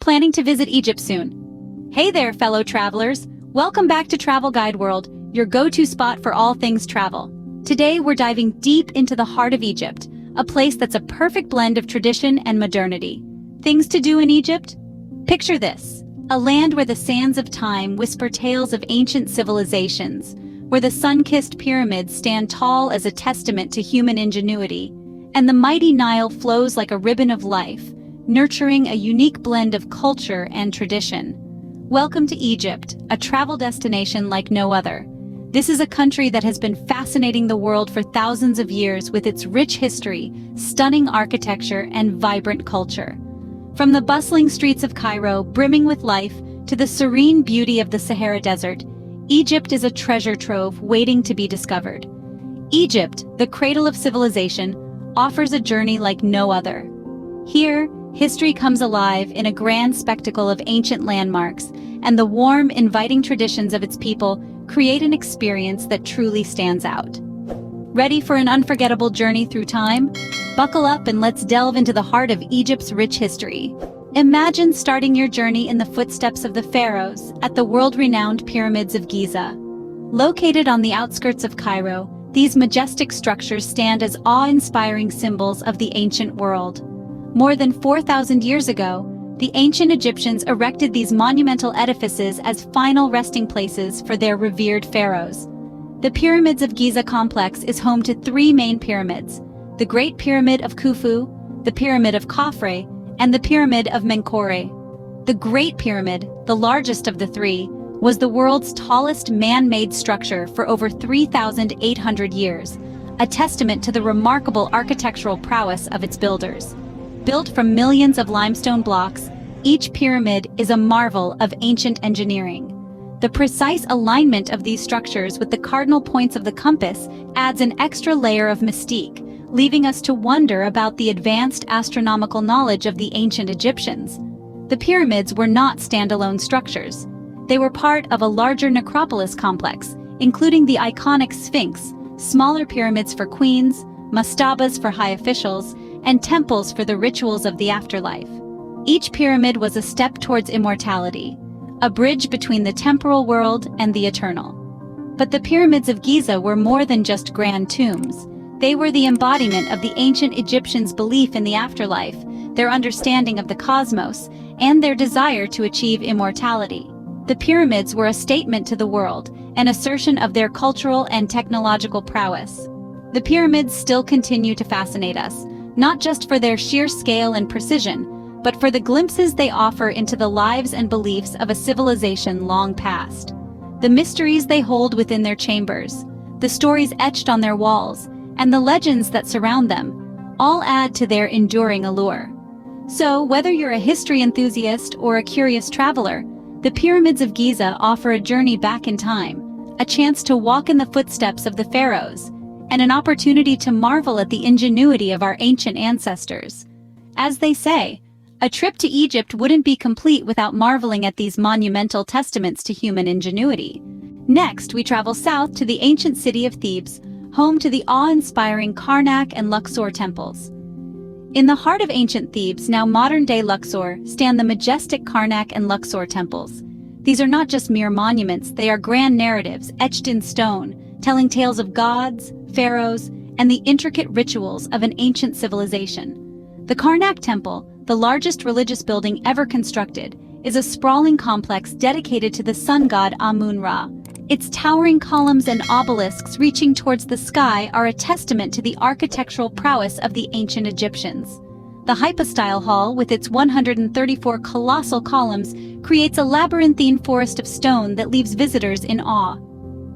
planning to visit Egypt soon. Hey there, fellow travelers. Welcome back to Travel Guide World, your go-to spot for all things travel. Today, we're diving deep into the heart of Egypt, a place that's a perfect blend of tradition and modernity. Things to do in Egypt? Picture this, a land where the sands of time whisper tales of ancient civilizations, where the sun-kissed pyramids stand tall as a testament to human ingenuity, and the mighty Nile flows like a ribbon of life, nurturing a unique blend of culture and tradition. Welcome to Egypt, a travel destination like no other. This is a country that has been fascinating the world for thousands of years with its rich history, stunning architecture, and vibrant culture. From the bustling streets of Cairo, brimming with life, to the serene beauty of the Sahara Desert, Egypt is a treasure trove waiting to be discovered. Egypt, the cradle of civilization, offers a journey like no other. Here, history comes alive in a grand spectacle of ancient landmarks, and the warm, inviting traditions of its people create an experience that truly stands out. Ready for an unforgettable journey through time? Buckle up and let's delve into the heart of Egypt's rich history. Imagine starting your journey in the footsteps of the pharaohs at the world-renowned pyramids of Giza. Located on the outskirts of Cairo, these majestic structures stand as awe-inspiring symbols of the ancient world. More than 4,000 years ago, the ancient Egyptians erected these monumental edifices as final resting places for their revered pharaohs. The Pyramids of Giza complex is home to three main pyramids: the Great Pyramid of Khufu, the Pyramid of Khafre, and the Pyramid of Menkaure. The Great Pyramid, the largest of the three, was the world's tallest man-made structure for over 3,800 years, a testament to the remarkable architectural prowess of its builders. Built from millions of limestone blocks, each pyramid is a marvel of ancient engineering. The precise alignment of these structures with the cardinal points of the compass adds an extra layer of mystique, leaving us to wonder about the advanced astronomical knowledge of the ancient Egyptians. The pyramids were not standalone structures. They were part of a larger necropolis complex, including the iconic Sphinx, smaller pyramids for queens, mastabas for high officials, and temples for the rituals of the afterlife. Each pyramid was a step towards immortality, a bridge between the temporal world and the eternal. But the pyramids of Giza were more than just grand tombs. They were the embodiment of the ancient Egyptians' belief in the afterlife, their understanding of the cosmos, and their desire to achieve immortality. The pyramids were a statement to the world, an assertion of their cultural and technological prowess. The pyramids still continue to fascinate us, not just for their sheer scale and precision, but for the glimpses they offer into the lives and beliefs of a civilization long past. The mysteries they hold within their chambers, the stories etched on their walls, and the legends that surround them, all add to their enduring allure. So, whether you're a history enthusiast or a curious traveler, the Pyramids of Giza offer a journey back in time, a chance to walk in the footsteps of the pharaohs, and an opportunity to marvel at the ingenuity of our ancient ancestors. As they say, a trip to Egypt wouldn't be complete without marveling at these monumental testaments to human ingenuity. Next, we travel south to the ancient city of Thebes, home to the awe-inspiring Karnak and Luxor temples. In the heart of ancient Thebes, now modern-day Luxor, stand the majestic Karnak and Luxor temples. These are not just mere monuments, they are grand narratives etched in stone, telling tales of gods, pharaohs, and the intricate rituals of an ancient civilization. The Karnak Temple, the largest religious building ever constructed, is a sprawling complex dedicated to the sun god Amun-Ra. Its towering columns and obelisks reaching towards the sky are a testament to the architectural prowess of the ancient Egyptians. The hypostyle hall, with its 134 colossal columns, creates a labyrinthine forest of stone that leaves visitors in awe.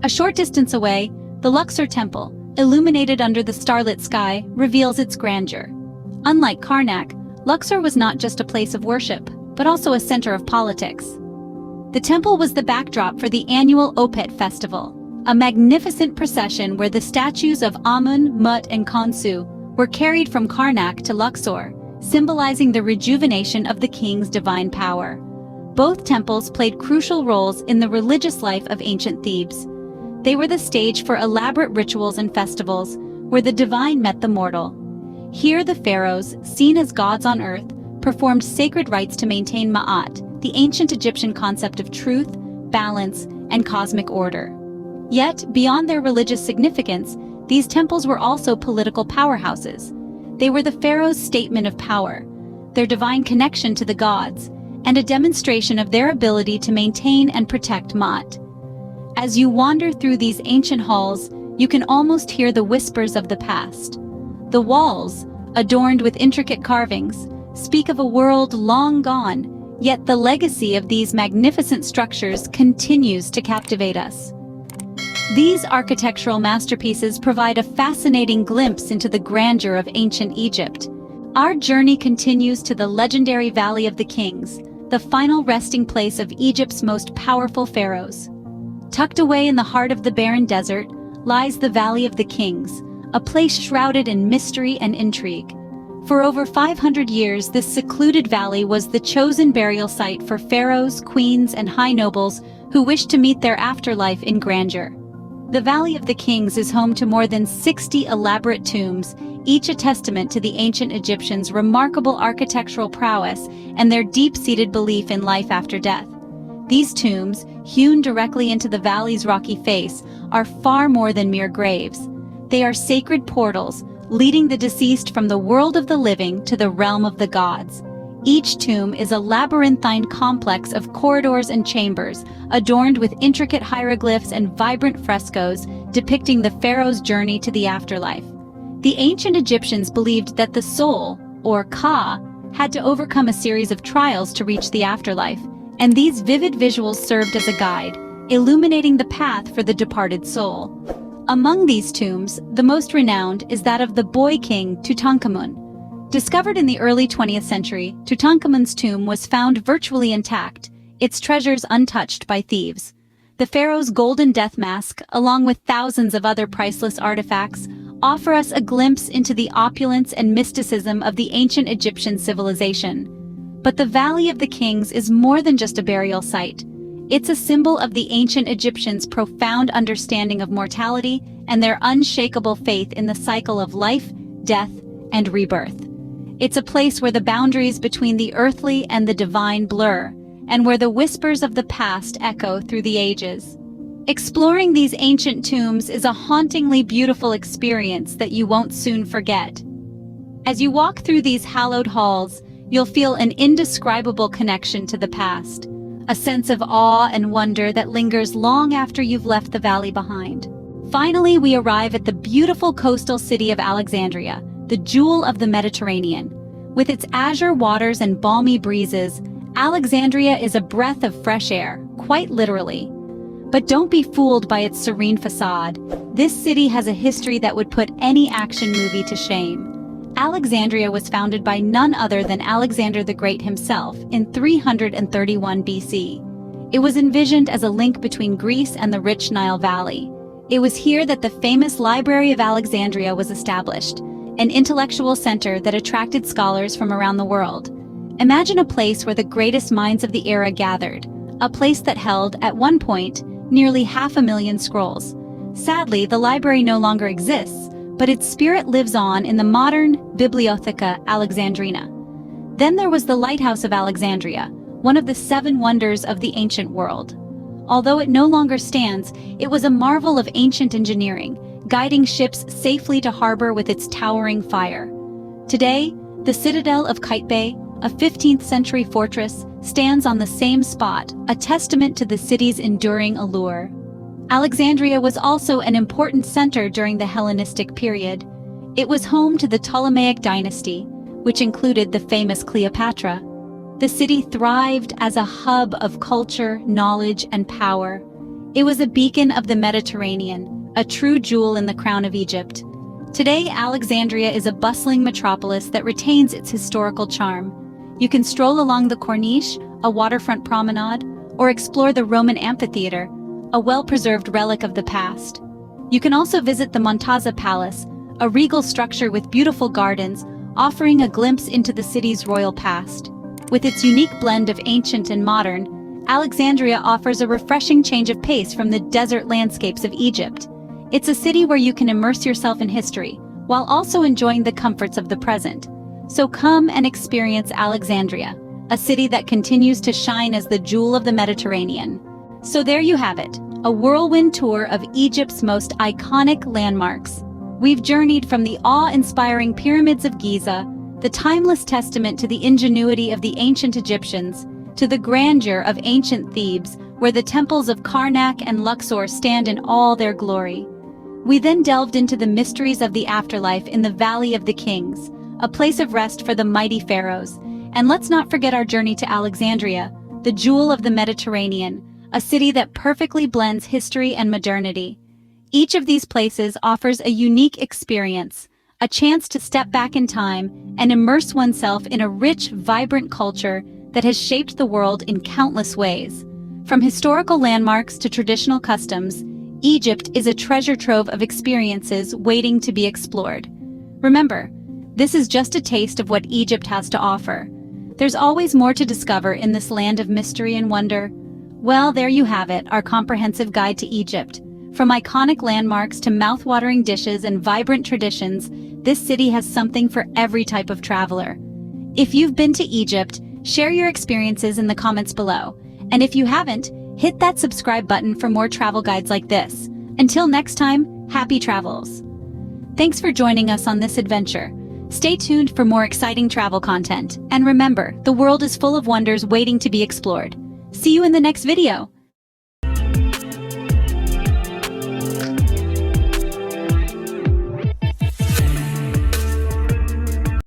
A short distance away, the Luxor Temple, illuminated under the starlit sky, reveals its grandeur. Unlike Karnak, Luxor was not just a place of worship, but also a center of politics. The temple was the backdrop for the annual Opet festival, a magnificent procession where the statues of Amun, Mut, and Khonsu were carried from Karnak to Luxor, symbolizing the rejuvenation of the king's divine power. Both temples played crucial roles in the religious life of ancient Thebes. They were the stage for elaborate rituals and festivals, where the divine met the mortal. Here the pharaohs, seen as gods on earth, performed sacred rites to maintain Ma'at, the ancient Egyptian concept of truth, balance, and cosmic order. Yet, beyond their religious significance, these temples were also political powerhouses. They were the pharaoh's statement of power, their divine connection to the gods, and a demonstration of their ability to maintain and protect Ma'at. As you wander through these ancient halls, you can almost hear the whispers of the past. The walls, adorned with intricate carvings, speak of a world long gone, yet the legacy of these magnificent structures continues to captivate us. These architectural masterpieces provide a fascinating glimpse into the grandeur of ancient Egypt. Our journey continues to the legendary Valley of the Kings, the final resting place of Egypt's most powerful pharaohs. Tucked away in the heart of the barren desert lies the Valley of the Kings, a place shrouded in mystery and intrigue. For over 500 years, this secluded valley was the chosen burial site for pharaohs, queens, and high nobles who wished to meet their afterlife in grandeur. The Valley of the Kings is home to more than 60 elaborate tombs, each a testament to the ancient Egyptians' remarkable architectural prowess and their deep-seated belief in life after death. These tombs, hewn directly into the valley's rocky face, are far more than mere graves. They are sacred portals, leading the deceased from the world of the living to the realm of the gods. Each tomb is a labyrinthine complex of corridors and chambers, adorned with intricate hieroglyphs and vibrant frescoes depicting the pharaoh's journey to the afterlife. The ancient Egyptians believed that the soul, or Ka, had to overcome a series of trials to reach the afterlife, and these vivid visuals served as a guide, illuminating the path for the departed soul. Among these tombs, the most renowned is that of the boy king Tutankhamun. Discovered in the early 20th century, Tutankhamun's tomb was found virtually intact, its treasures untouched by thieves. The pharaoh's golden death mask, along with thousands of other priceless artifacts, offer us a glimpse into the opulence and mysticism of the ancient Egyptian civilization. But the Valley of the Kings is more than just a burial site. It's a symbol of the ancient Egyptians' profound understanding of mortality and their unshakable faith in the cycle of life, death, and rebirth. It's a place where the boundaries between the earthly and the divine blur, and where the whispers of the past echo through the ages. Exploring these ancient tombs is a hauntingly beautiful experience that you won't soon forget. As you walk through these hallowed halls, you'll feel an indescribable connection to the past, a sense of awe and wonder that lingers long after you've left the valley behind. Finally, we arrive at the beautiful coastal city of Alexandria, the jewel of the Mediterranean. With its azure waters and balmy breezes, Alexandria is a breath of fresh air, quite literally. But don't be fooled by its serene facade. This city has a history that would put any action movie to shame. Alexandria was founded by none other than Alexander the Great himself in 331 BC. It was envisioned as a link between Greece and the rich Nile Valley. It was here that the famous Library of Alexandria was established, an intellectual center that attracted scholars from around the world. Imagine a place where the greatest minds of the era gathered, a place that held, at one point, nearly 500,000 scrolls. Sadly, the library no longer exists, but its spirit lives on in the modern Bibliotheca Alexandrina. Then there was the Lighthouse of Alexandria, one of the 7 wonders of the ancient world. Although it no longer stands, it was a marvel of ancient engineering, guiding ships safely to harbor with its towering fire. Today, the citadel of Qaitbay, a 15th century fortress, stands on the same spot, a testament to the city's enduring allure. Alexandria was also an important center during the Hellenistic period. It was home to the Ptolemaic dynasty, which included the famous Cleopatra. The city thrived as a hub of culture, knowledge, and power. It was a beacon of the Mediterranean, a true jewel in the crown of Egypt. Today, Alexandria is a bustling metropolis that retains its historical charm. You can stroll along the Corniche, a waterfront promenade, or explore the Roman amphitheater, a well-preserved relic of the past. You can also visit the Montaza Palace, a regal structure with beautiful gardens, offering a glimpse into the city's royal past. With its unique blend of ancient and modern, Alexandria offers a refreshing change of pace from the desert landscapes of Egypt. It's a city where you can immerse yourself in history, while also enjoying the comforts of the present. So come and experience Alexandria, a city that continues to shine as the jewel of the Mediterranean. So there you have it, a whirlwind tour of Egypt's most iconic landmarks. We've journeyed from the awe-inspiring pyramids of Giza, the timeless testament to the ingenuity of the ancient Egyptians, to the grandeur of ancient Thebes, where the temples of Karnak and Luxor stand in all their glory. We then delved into the mysteries of the afterlife in the Valley of the Kings, a place of rest for the mighty pharaohs. And let's not forget our journey to Alexandria, the jewel of the Mediterranean, a city that perfectly blends history and modernity. Each of these places offers a unique experience, a chance to step back in time and immerse oneself in a rich, vibrant culture that has shaped the world in countless ways. From historical landmarks to traditional customs, Egypt is a treasure trove of experiences waiting to be explored. Remember, this is just a taste of what Egypt has to offer. There's always more to discover in this land of mystery and wonder. Well, there you have it, our comprehensive guide to Egypt. From iconic landmarks to mouth-watering dishes and vibrant traditions, this city has something for every type of traveler. If you've been to Egypt, share your experiences in the comments below. And if you haven't, hit that subscribe button for more travel guides like this. Until next time, happy travels. Thanks for joining us on this adventure. Stay tuned for more exciting travel content. And remember, the world is full of wonders waiting to be explored. See you in the next video.